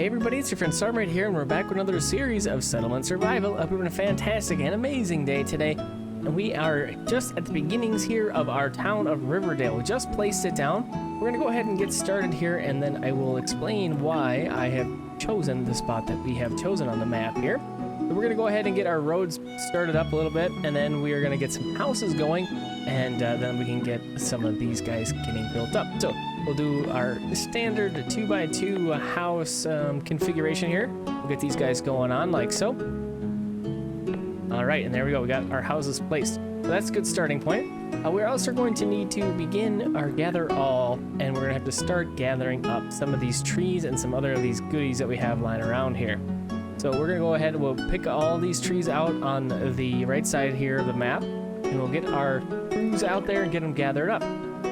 Hey everybody, it's your friend Sarmate here, and we're back with another series of Settlement Survival. Hope you're having a fantastic and amazing day today. And we are just at the beginnings here of our town of Riverdale. We just placed it down. We're going to go ahead and get started here, and then I will explain why I have chosen the spot that we have chosen on the map here. So we're going to go ahead and get our roads started up a little bit, and then we are going to get some houses going, and then we can get some of these guys getting built up. So we'll do our standard 2x2 house configuration here. We'll get these guys going on like so. All right, and there we go. We got our houses placed. So that's a good starting point. We're also going to need to begin our gather all, and we're gonna have to start gathering up some of these trees and some other of these goodies that we have lying around here. So we're gonna go ahead and we'll pick all these trees out on the right side here of the map, and we'll get our crews out there and get them gathered up.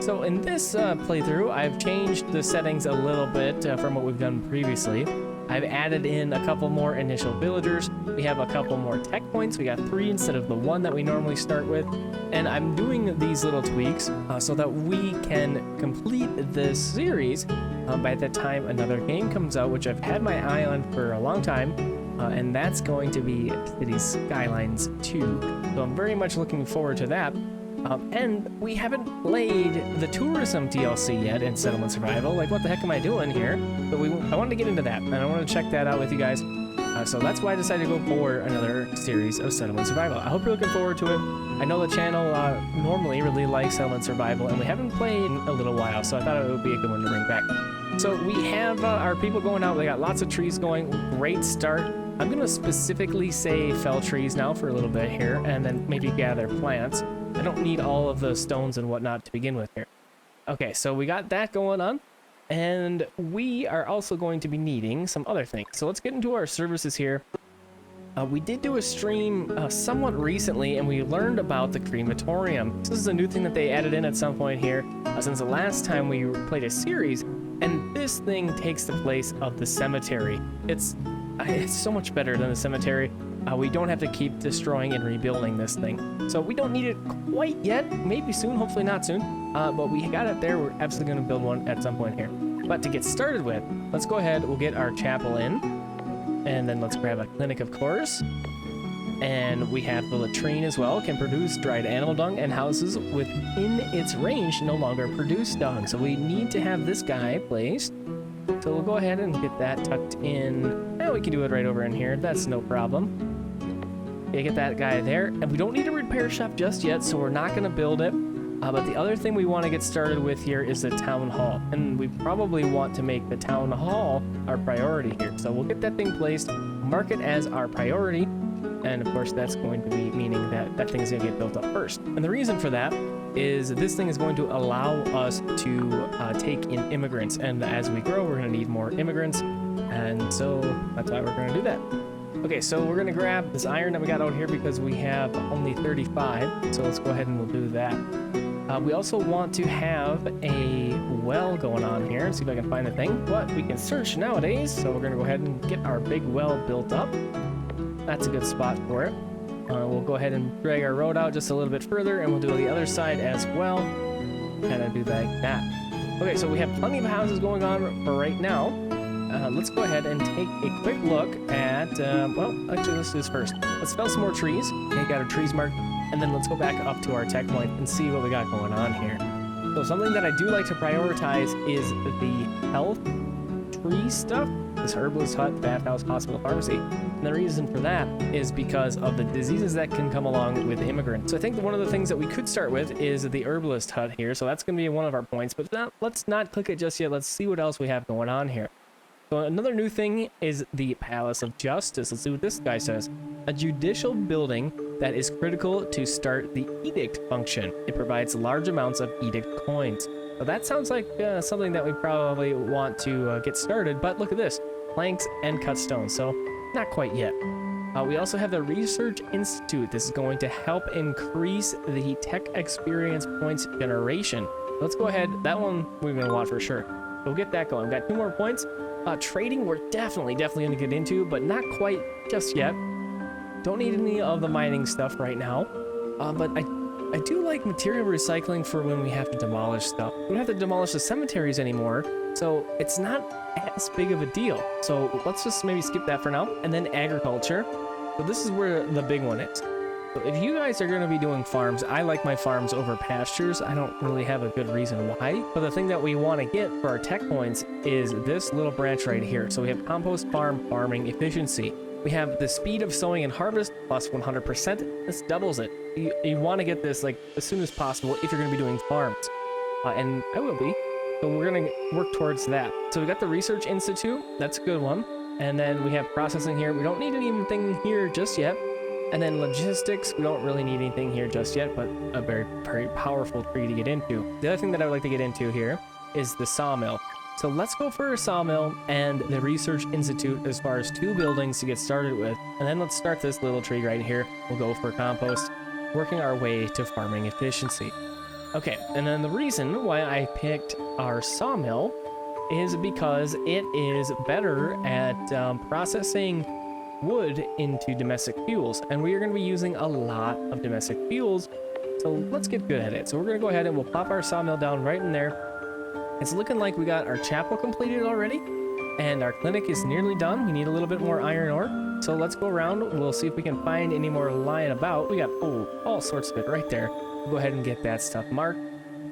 So in this playthrough, I've changed the settings a little bit from what we've done previously. I've added in a couple more initial villagers. We have a couple more tech points. We got 3 instead of the 1 that we normally start with. And I'm doing these little tweaks so that we can complete this series by the time another game comes out, which I've had my eye on for a long time. And that's going to be Cities Skylines 2. So I'm very much looking forward to that. And we haven't played the tourism DLC yet in Settlement Survival. Like, what the heck am I doing here? But I wanted to get into that, and I wanted to check that out with you guys. So that's why I decided to go for another series of Settlement Survival. I hope you're looking forward to it. I know the channel normally really likes Settlement Survival, and we haven't played in a little while, so I thought it would be a good one to bring back. So we have our people going out. We got lots of trees going. Great start. I'm going to specifically say fell trees now for a little bit here, and then maybe gather plants. I don't need all of the stones and whatnot to begin with here. Okay, so we got that going on, and we are also going to be needing some other things. So let's get into our services here. We did do a stream somewhat recently, and we learned about the crematorium. This is a new thing that they added in at some point here since the last time we played a series, and this thing takes the place of the cemetery. It's so much better than the cemetery. We don't have to keep destroying and rebuilding this thing. So we don't need it quite yet. Maybe soon, hopefully not soon. But we got it there. We're absolutely going to build one at some point here. But to get started with, let's go ahead. We'll get our chapel in. And then let's grab a clinic, of course. And we have the latrine as well. Can produce dried animal dung, and houses within its range no longer produce dung. So we need to have this guy placed. So we'll go ahead and get that tucked in. We can do it right over in here. That's no problem. Yeah, get that guy there. And we don't need a repair shop just yet, so we're not going to build it. But the other thing we want to get started with here is the town hall. And we probably want to make the town hall our priority here. So we'll get that thing placed, mark it as our priority. And of course, that's going to be meaning that that thing's going to get built up first. And the reason for that is this thing is going to allow us to take in immigrants. And as we grow, we're going to need more immigrants. And so that's why we're going to do that. Okay, so we're going to grab this iron that we got out here because we have only 35. So let's go ahead and we'll do that. We also want to have a well going on here. See if I can find the thing. But we can search nowadays. So we're going to go ahead and get our big well built up. That's a good spot for it. We'll go ahead and drag our road out just a little bit further, and we'll do the other side as well. Kind of do like that. Okay, so we have plenty of houses going on for right now. Let's go ahead and take a quick look at, well, actually, let's do this first. Let's fell some more trees. Okay, got our trees marked. And then let's go back up to our tech point and see what we got going on here. So something that I do like to prioritize is the health tree stuff. This herbalist hut, bathhouse, hospital, pharmacy. And the reason for that is because of the diseases that can come along with immigrants. So I think that one of the things that we could start with is the herbalist hut here. So that's going to be one of our points, but let's not click it just yet. Let's see what else we have going on here. So another new thing is the Palace of Justice. Let's see what this guy says. A judicial building that is critical to start the edict function. It provides large amounts of edict coins. So that sounds like something that we probably want to get started, but look at this. Planks and cut stone, so not quite yet. We also have the Research Institute. This is going to help increase the tech experience points generation. Let's go ahead. That one we're going to want for sure. We'll get that going. We've got 2 more points. Trading we're definitely going to get into, but not quite just yet. Don't need any of the mining stuff right now. But I do like material recycling for when we have to demolish stuff. We don't have to demolish the cemeteries anymore, So it's not as big of a deal. So let's just maybe skip that for now. And then agriculture. So this is where the big one is. So if you guys are going to be doing farms, I like my farms over pastures. I don't really have a good reason why. But the thing that we want to get for our tech points is this little branch right here. So we have compost farm farming efficiency. We have the speed of sowing and harvest plus 100%. This doubles it. You want to get this like as soon as possible if you're going to be doing farms. And I will be. So we're going to work towards that. So we got the Research Institute. That's a good one. And then we have processing here. We don't need anything here just yet. And then logistics. We don't really need anything here just yet, but a very, very powerful tree to get into. The other thing that I would like to get into here is the sawmill. So let's go for a sawmill and the Research Institute as far as 2 buildings to get started with. And then let's start this little tree right here. We'll go for compost, working our way to farming efficiency. Okay, and then the reason why I picked our sawmill is because it is better at processing wood into domestic fuels. And we are going to be using a lot of domestic fuels. So let's get good at it. So we're going to go ahead and we'll pop our sawmill down right in there. It's looking like we got our chapel completed already, and our clinic is nearly done. We need a little bit more iron ore. So let's go around. We'll see if we can find any more lying about. We got all sorts of it right there. We'll go ahead and get that stuff marked.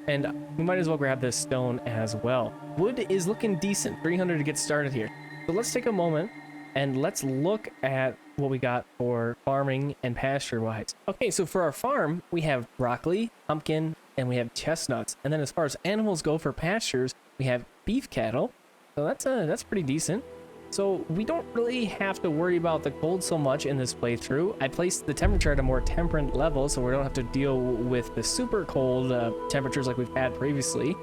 And we might as well grab this stone as well. Wood is looking decent, 300 to get started here. So let's take a moment and let's look at what we got for farming and pasture wise. Okay, so for our farm, we have broccoli, pumpkin, and we have chestnuts. And then as far as animals go for pastures, we have beef cattle. So that's pretty decent. So we don't really have to worry about the cold so much in this playthrough. I placed the temperature at a more temperate level, so we don't have to deal with the super cold temperatures like we've had previously.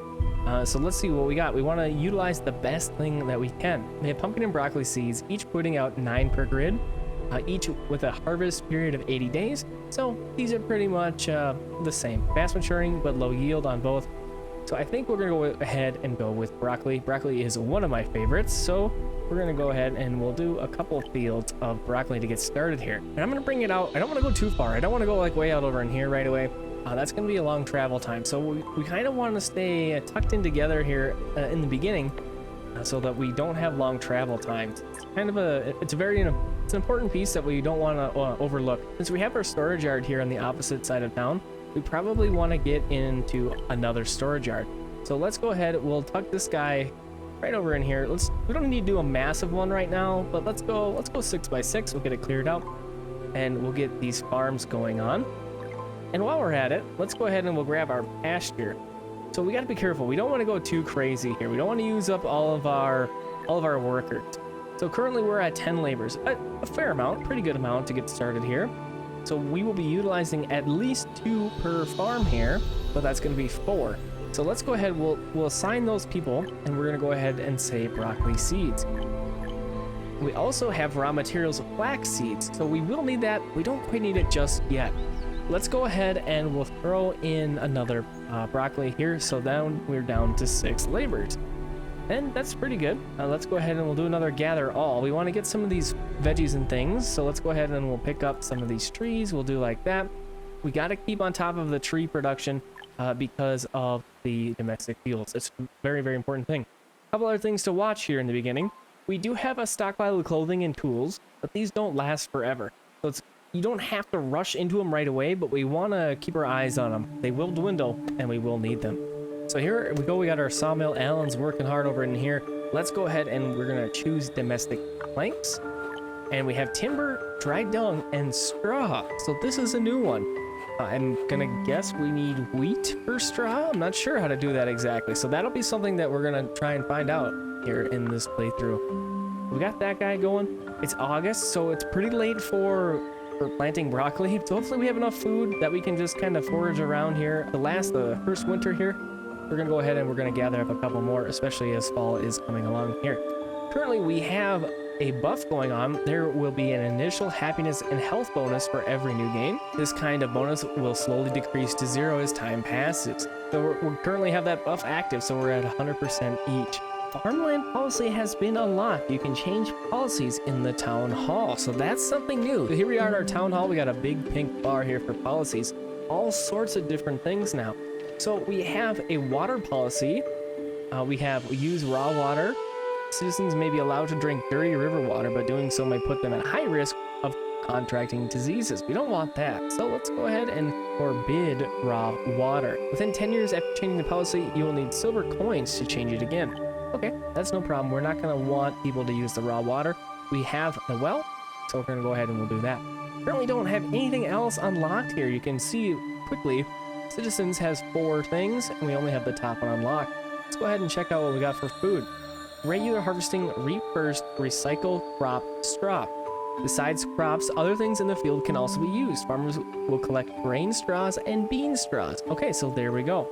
So let's see what we got. We want to utilize the best thing that we can. We have pumpkin and broccoli seeds, each putting out 9 per grid, each with a harvest period of 80 days. So these are pretty much the same. Fast maturing, but low yield on both. So I think we're going to go ahead and go with broccoli. Broccoli is one of my favorites, so we're going to go ahead and we'll do a couple of fields of broccoli to get started here. And I'm going to bring it out. I don't want to go too far. I don't want to go like way out over in here right away. That's going to be a long travel time. So we kind of want to stay tucked in together here in the beginning so that we don't have long travel times. It's kind of it's an important piece that we don't want to overlook. Since we have our storage yard here on the opposite side of town, we probably want to get into another storage yard. So let's go ahead. We'll tuck this guy right over in here. We don't need to do a massive one right now, but let's go 6 by 6. We'll get it cleared out and we'll get these farms going on. And while we're at it, let's go ahead and we'll grab our pasture. So we got to be careful. We don't want to go too crazy here. We don't want to use up all of our workers. So currently we're at 10 laborers, a fair amount, pretty good amount to get started here. So we will be utilizing at least 2 per farm here, but that's going to be 4. So let's go ahead. We'll assign those people, and we're going to go ahead and say broccoli seeds. We also have raw materials of flax seeds, so we will need that. We don't quite need it just yet. Let's go ahead and we'll throw in another broccoli here. So then we're down to 6 laborers. And that's pretty good. Let's go ahead and we'll do another gather all. We want to get some of these veggies and things. So let's go ahead and we'll pick up some of these trees. We'll do like that. We got to keep on top of the tree production because of the domestic fuels. It's a very, very important thing. A couple other things to watch here in the beginning. We do have a stockpile of clothing and tools, but these don't last forever. So you don't have to rush into them right away, but we want to keep our eyes on them. They will dwindle and we will need them. So here we go. We got our sawmill. Alan's working hard over in here. Let's go ahead and we're going to choose domestic planks. And we have timber, dry dung, and straw. So this is a new one. I'm going to guess we need wheat for straw. I'm not sure how to do that exactly. So that'll be something that we're going to try and find out here in this playthrough. We got that guy going. It's August, so it's pretty late for planting broccoli. So hopefully we have enough food that we can just kind of forage around here. The first winter here, we're going to go ahead and we're going to gather up a couple more, especially as fall is coming along here. Currently, we have a buff going on. There will be an initial happiness and health bonus for every new game. This kind of bonus will slowly decrease to 0 as time passes. So we currently have that buff active, so we're at 100% each. Farmland policy has been unlocked. You can change policies in the town hall, so that's something new. So here we are at our town hall. We got a big pink bar here for policies. All sorts of different things now. So we have a water policy, We use raw water. Citizens may be allowed to drink dirty river water, but doing so may put them at high risk of contracting diseases. We don't want that. So let's go ahead and forbid raw water. Within 10 years after changing the policy, you will need silver coins to change it again. Okay, that's no problem. We're not going to want people to use the raw water. We have the well, so we're going to go ahead and we'll do that. Currently don't have anything else unlocked here. You can see quickly, Citizens has 4 things, and we only have the top one unlocked. Let's go ahead and check out what we got for food. Regular harvesting, reap first, recycle, crop, straw. Besides crops, other things in the field can also be used. Farmers will collect grain straws and bean straws. Okay, so there we go.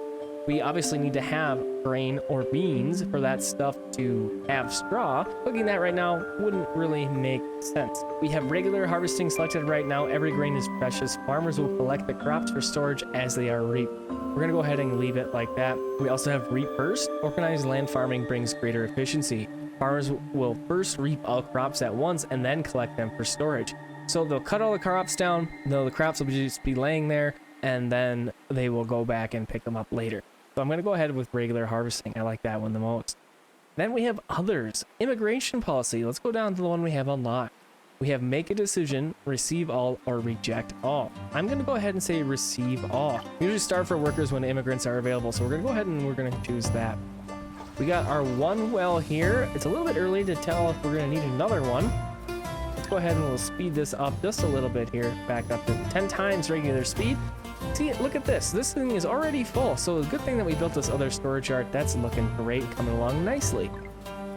We obviously need to have grain or beans for that stuff to have straw. Cooking that right now wouldn't really make sense. We have regular harvesting selected right now. Every grain is precious. Farmers will collect the crops for storage as they are reaped. We're gonna go ahead and leave it like that. We also have reap first. Organized land farming brings greater efficiency. Farmers will first reap all crops at once and then collect them for storage. So they'll cut all the crops down, the crops will just be laying there, and then they will go back and pick them up later. So I'm going to go ahead with regular harvesting. I like that one the most. Then we have others. Immigration policy. Let's go down to the one we have unlocked. We have make a decision, receive all, or reject all. I'm going to go ahead and say receive all. We usually start for workers when immigrants are available, so we're going to go ahead and we're going to choose that. We got our one well here. It's a little bit early to tell if we're going to need another one. Let's go ahead and we'll speed this up just a little bit here, back up to 10 times regular speed. See, look at this. This thing is already full. So good thing that we built this other storage yard. That's looking great, coming along nicely.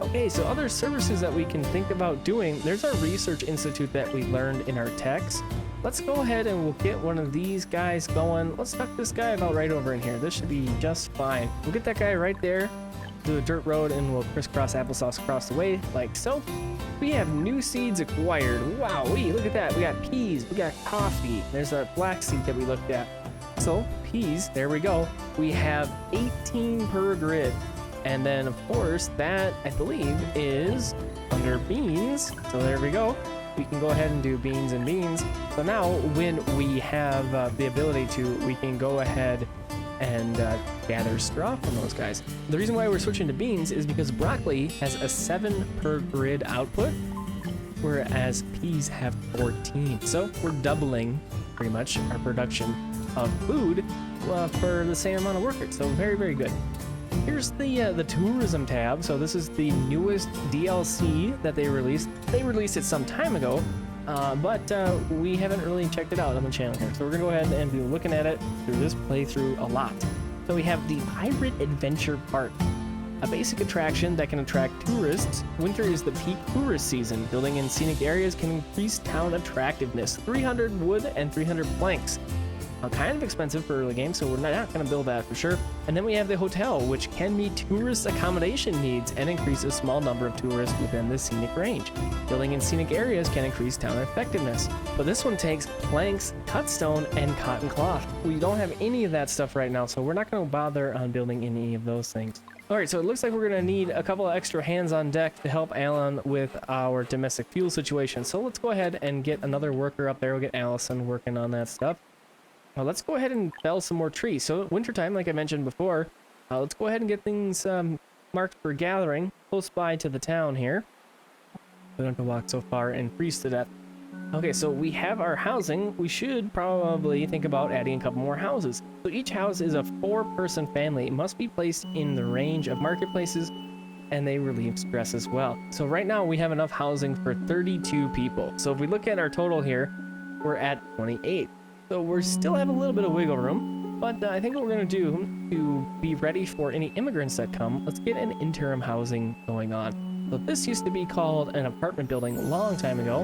Okay, so other services that we can think about doing. There's our research institute that we learned in our techs. Let's go ahead and we'll get one of these guys going. Let's tuck this guy about right over in here. This should be just fine. We'll get that guy right there. Do a dirt road and we'll crisscross applesauce across the way like so. We have new seeds acquired. Wow, look at that. We got peas, we got coffee. There's a black seed that we looked at. So peas, there we go. We have 18 per grid. And then of course that I believe is under beans. So there we go. We can go ahead and do beans and beans. So now when we have the ability to, we can go ahead and gather straw from those guys. The reason why we're switching to beans is because broccoli has a 7 per grid output, whereas peas have 14. So we're doubling pretty much our production of food for the same amount of workers. So very, very good. Here's the tourism tab. So this is the newest DLC that they released. They released it some time ago, but we haven't really checked it out on the channel here. So we're gonna go ahead and be looking at it through this playthrough a lot. So we have the Pirate Adventure Park, a basic attraction that can attract tourists. Winter is the peak tourist season. Building in scenic areas can increase town attractiveness. 300 wood and 300 planks. Kind of expensive for early game, so we're not going to build that for sure. And then we have the hotel, which can meet tourist accommodation needs and increase a small number of tourists within the scenic range. Building in scenic areas can increase town effectiveness, but this one takes planks, cut stone, and cotton cloth. We don't have any of that stuff right now, so we're not going to bother on building any of those things. All right, so it looks like we're going to need a couple of extra hands on deck to help Alan with our domestic fuel situation. So let's go ahead and get another worker up there. We'll get Allison working on that stuff. Well, let's go ahead and fell some more trees. So wintertime, like I mentioned before, let's go ahead and get things marked for gathering close by to the town here. We don't have to walk so far and freeze to death. Okay, so we have our housing. We should probably think about adding a couple more houses. So each house is a 4-person family. It must be placed in the range of marketplaces, and they relieve stress as well. So right now we have enough housing for 32 people. So if we look at our total here, we're at 28. So we still have a little bit of wiggle room, but I think what we're going to do to be ready for any immigrants that come, let's get an interim housing going on. So this used to be called an apartment building a long time ago,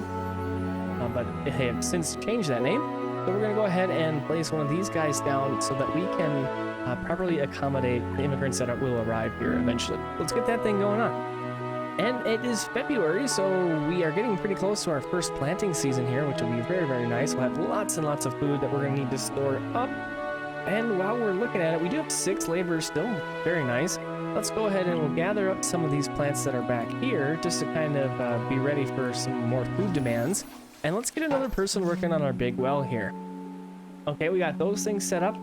but they have since changed that name. So we're going to go ahead and place one of these guys down so that we can properly accommodate the immigrants that will arrive here eventually. Let's get that thing going on. And it is February, so we are getting pretty close to our first planting season here, which will be very, very nice. We'll have lots and lots of food that we're going to need to store up. And while we're looking at it, we do have 6 laborers still. Very nice. Let's go ahead and we'll gather up some of these plants that are back here just to kind of be ready for some more food demands. And let's get another person working on our big well here. Okay, we got those things set up.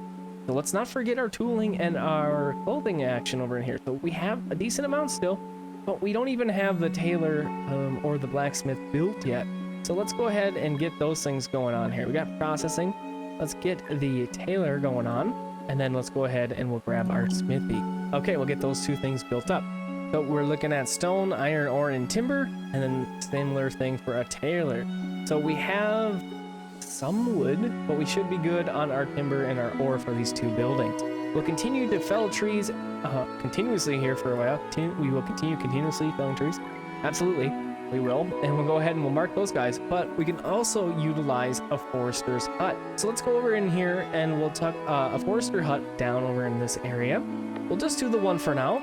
So let's not forget our tooling and our clothing action over in here. So we have a decent amount still, but we don't even have the tailor or the blacksmith built yet. So let's go ahead and get those things going on here. We got processing. Let's get the tailor going on, and then let's go ahead and we'll grab our smithy. Okay, we'll get those two things built up. So we're looking at stone, iron ore, and timber, and then similar thing for a tailor. So we have some wood, but we should be good on our timber and our ore for these two buildings. We'll continue to fell trees continuously here for a while. We will continue continuously felling trees. Absolutely, we will. And we'll go ahead and we'll mark those guys, but we can also utilize a forester's hut. So let's go over in here and we'll tuck a forester hut down over in this area. We'll just do the one for now.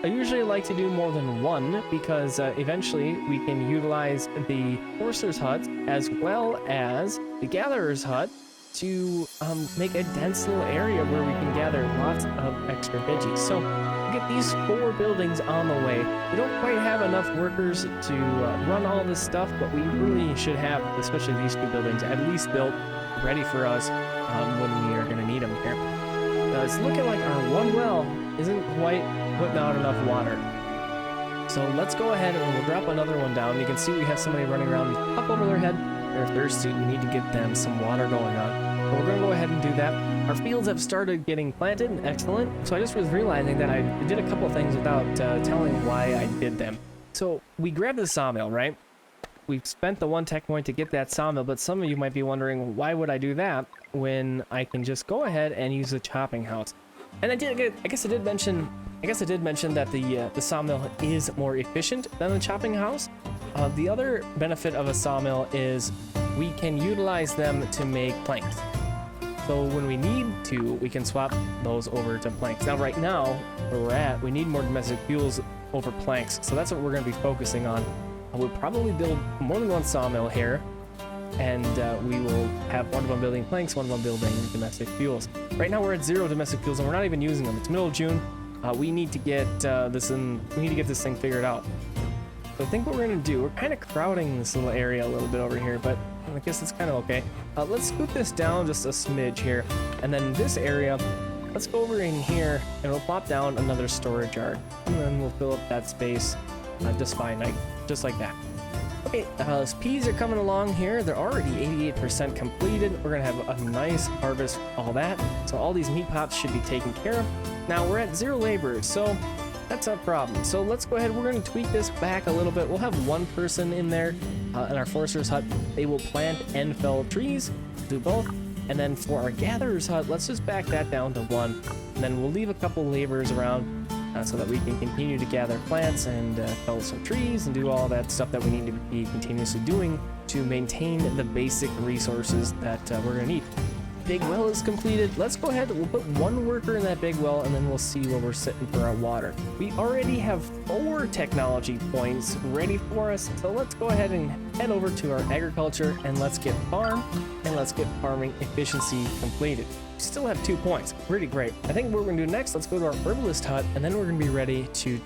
I usually like to do more than one because eventually we can utilize the forester's hut as well as the gatherer's hut to make a dense little area where we can gather lots of extra veggies. So we get these 4 buildings on the way. We don't quite have enough workers to run all this stuff, but we really should have, especially these 2 buildings, at least built ready for us when we are going to need them here. It's looking like our one well isn't quite putting out enough water. So let's go ahead and we'll drop another one down. You can see we have somebody running around up over their head. They're thirsty. We need to get them some water going on. But we're going to go ahead and do that. Our fields have started getting planted. Excellent. So I just was realizing that I did a couple of things without telling why I did them. So we grabbed the sawmill, right? We've spent the 1 tech point to get that sawmill, but some of you might be wondering, why would I do that when I can just go ahead and use the chopping house? And I guess I did mention that the sawmill is more efficient than the chopping house. The other benefit of a sawmill is we can utilize them to make planks. So when we need to, we can swap those over to planks. Now, right now, where we're at, we need more domestic fuels over planks. So that's what we're going to be focusing on. We'll probably build more than 1 sawmill here, and we will have one of them building planks, one of them building domestic fuels. Right now we're at 0 domestic fuels, and we're not even using them. It's middle of June. We need to get this thing figured out. So I think what we're gonna do, we're kind of crowding this little area a little bit over here, but I guess it's kind of okay. Let's scoot this down just a smidge here, and then this area, let's go over in here, and we'll plop down another storage yard, and then we'll fill up that space just fine, just like that. Okay, peas are coming along here. They're already 88% completed. We're gonna have a nice harvest, all that. So all these meat pots should be taken care of. Now we're at 0 laborers, so that's a problem. So let's go ahead. We're gonna tweak this back a little bit. We'll have 1 person in there in our forester's hut. They will plant and fell trees, do both. And then for our gatherer's hut, let's just back that down to 1. And then we'll leave a couple laborers around so that we can continue to gather plants and fell some trees and do all that stuff that we need to be continuously doing to maintain the basic resources that we're going to need. Big well is completed. Let's go ahead. We'll put 1 worker in that big well, and then we'll see where we're sitting for our water. We already have 4 technology points ready for us. So let's go ahead and head over to our agriculture, and let's get farm, and let's get farming efficiency completed. We still have 2 points. Pretty great. I think what we're going to do next, let's go to our herbalist hut, and then we're going to be ready to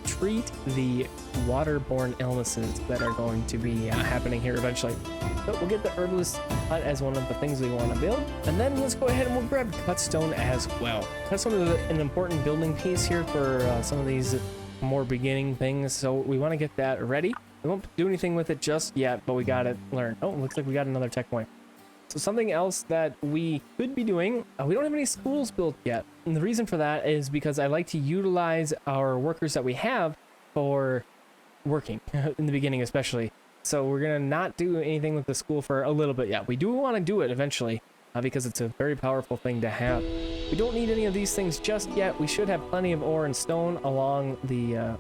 treat the waterborne illnesses that are going to be happening here eventually. So we'll get the herbalist hut as one of the things we want to build, and then let's go ahead and we'll grab cutstone as well. Cutstone is an important building piece here for some of these more beginning things, so we want to get that ready. We won't do anything with it just yet, but we got it learned. Oh, looks like we got another tech point. So something else that we could be doing, we don't have any schools built yet. And the reason for that is because I like to utilize our workers that we have for working in the beginning, especially. So we're going to not do anything with the school for a little bit yet. We do want to do it eventually because it's a very powerful thing to have. We don't need any of these things just yet. We should have plenty of ore and stone along the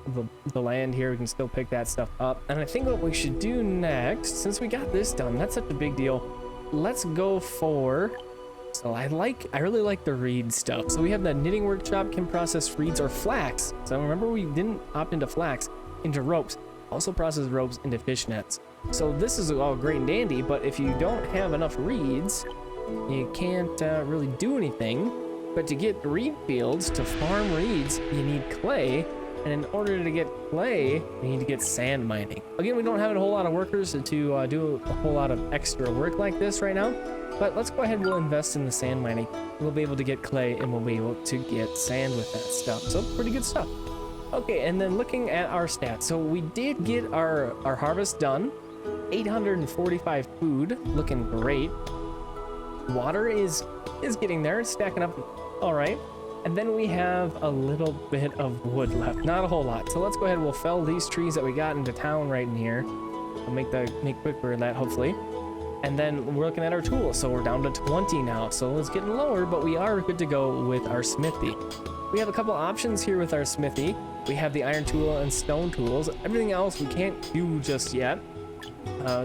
land here. We can still pick that stuff up. And I think what we should do next, since we got this done, that's such a big deal. Let's go for, so I really like the reed stuff. So we have the knitting workshop, can process reeds or flax. So remember we didn't opt into flax, into ropes. Also process ropes into fish nets. So this is all great and dandy, but if you don't have enough reeds, you can't really do anything. But to get reed fields, to farm reeds, you need clay, And in order to get clay, we need to get sand mining. Again, we don't have a whole lot of workers to do a whole lot of extra work like this right now. But let's go ahead and we'll invest in the sand mining. We'll be able to get clay and we'll be able to get sand with that stuff. So pretty good stuff. Okay, and then looking at our stats. So we did get our harvest done. 845 food, looking great. Water is getting there, it's stacking up all right. And then we have a little bit of wood left, not a whole lot. So let's go ahead, we'll fell these trees that we got into town right in here. I'll make quick work of that, hopefully. And then we're looking at our tools, so we're down to 20 now. So it's getting lower, but we are good to go with our smithy. We have a couple options here with our smithy. We have the iron tool and stone tools. Everything else we can't do just yet.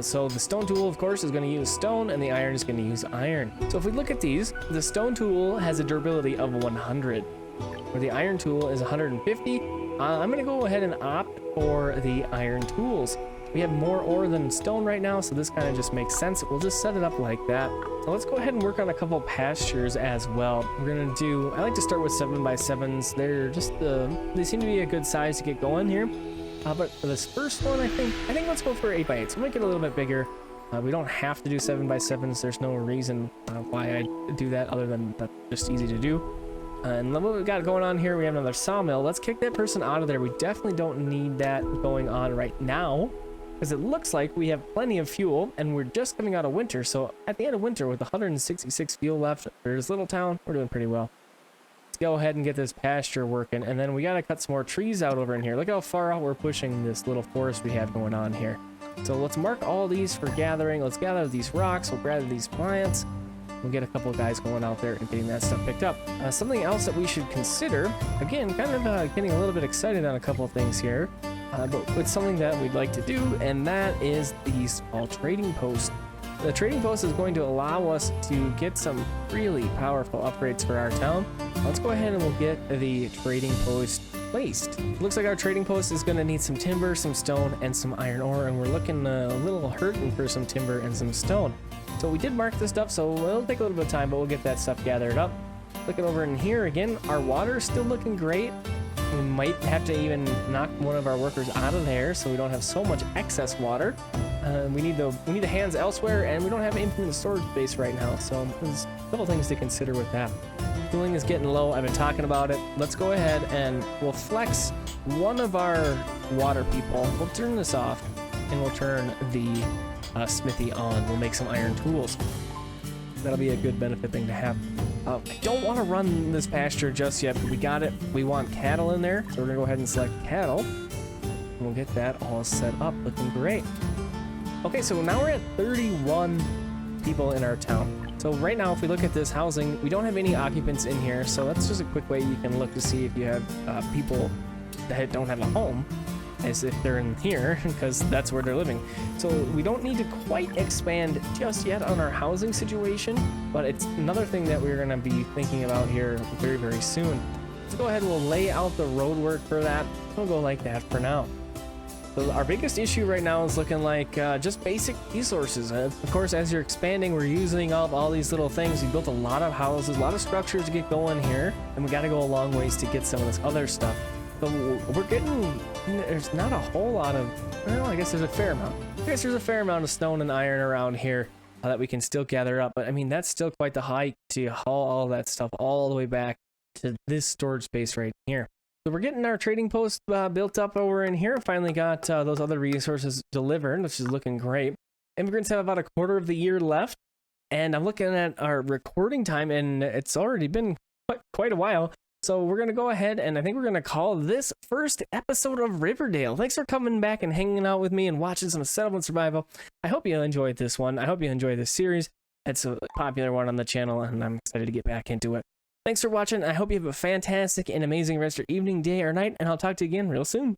So the stone tool, of course, is going to use stone, and the iron is going to use iron. So if we look at these, the stone tool has a durability of 100, where the iron tool is 150. I'm going to go ahead and opt for the iron tools. We have more ore than stone right now, so this kind of just makes sense. We'll just set it up like that. So let's go ahead and work on a couple pastures as well. We're going to do, I like to start with 7x7s. They're just, they seem to be a good size to get going here. But for this first one, I think let's go for 8x8s. We'll make it a little bit bigger. We don't have to do 7x7s. There's no reason why I do that other than that's just easy to do. And what we've got going on here, we have another sawmill. Let's kick that person out of there. We definitely don't need that going on right now, because it looks like we have plenty of fuel and we're just coming out of winter. So at the end of winter with 166 fuel left for this little town, we're doing pretty well. Let's go ahead and get this pasture working, and then we got to cut some more trees out over in here. Look how far out we're pushing this little forest we have going on here. So let's mark all these for gathering. Let's gather these rocks. We'll gather these plants. We'll get a couple of guys going out there and getting that stuff picked up. Something else that we should consider, again, kind of getting a little bit excited on a couple of things here, but it's something that we'd like to do, and that is the small trading post. The trading post is going to allow us to get some really powerful upgrades for our town. Let's go ahead and we'll get the trading post placed. Looks like our trading post is going to need some timber, some stone, and some iron ore, and we're looking a little hurting for some timber and some stone. So we did mark this stuff, so it'll take a little bit of time, but we'll get that stuff gathered up. Looking over in here again, our water is still looking great. We might have to even knock one of our workers out of there so we don't have so much excess water. We need the hands elsewhere, and we don't have infinite storage space right now, so there's a couple things to consider with that. Fueling is getting low. I've been talking about it. Let's go ahead and we'll flex one of our water people. We'll turn this off, and we'll turn the smithy on. We'll make some iron tools. That'll be a good benefit thing to have. I don't want to run this pasture just yet, but we got it. We want cattle in there, so we're gonna go ahead and select cattle. And we'll get that all set up, looking great. Okay, so now we're at 31 people in our town. So right now, if we look at this housing, we don't have any occupants in here, so that's just a quick way you can look to see if you have people that don't have a home, as if they're in here, because that's where they're living. So we don't need to quite expand just yet on our housing situation, but it's another thing that we're going to be thinking about here very, very soon. Let's go ahead and we'll lay out the road work for that. We'll go like that for now. So our biggest issue right now is looking like just basic resources. Of course, as you're expanding, we're using up all these little things. We built a lot of houses, a lot of structures to get going here, and we got to go a long ways to get some of this other stuff. So we're getting, there's not a whole lot of, well, I guess there's a fair amount. I guess there's a fair amount of stone and iron around here that we can still gather up. But I mean, that's still quite the hike to haul all that stuff all the way back to this storage space right here. So we're getting our trading post built up over in here. Finally got those other resources delivered, which is looking great. Immigrants have about a quarter of the year left. And I'm looking at our recording time, and it's already been quite a while. So we're going to go ahead, and I think we're going to call this first episode of Riverdale. Thanks for coming back and hanging out with me and watching some Settlement Survival. I hope you enjoyed this one. I hope you enjoyed this series. It's a popular one on the channel, and I'm excited to get back into it. Thanks for watching. I hope you have a fantastic and amazing rest of your evening, day, or night, and I'll talk to you again real soon.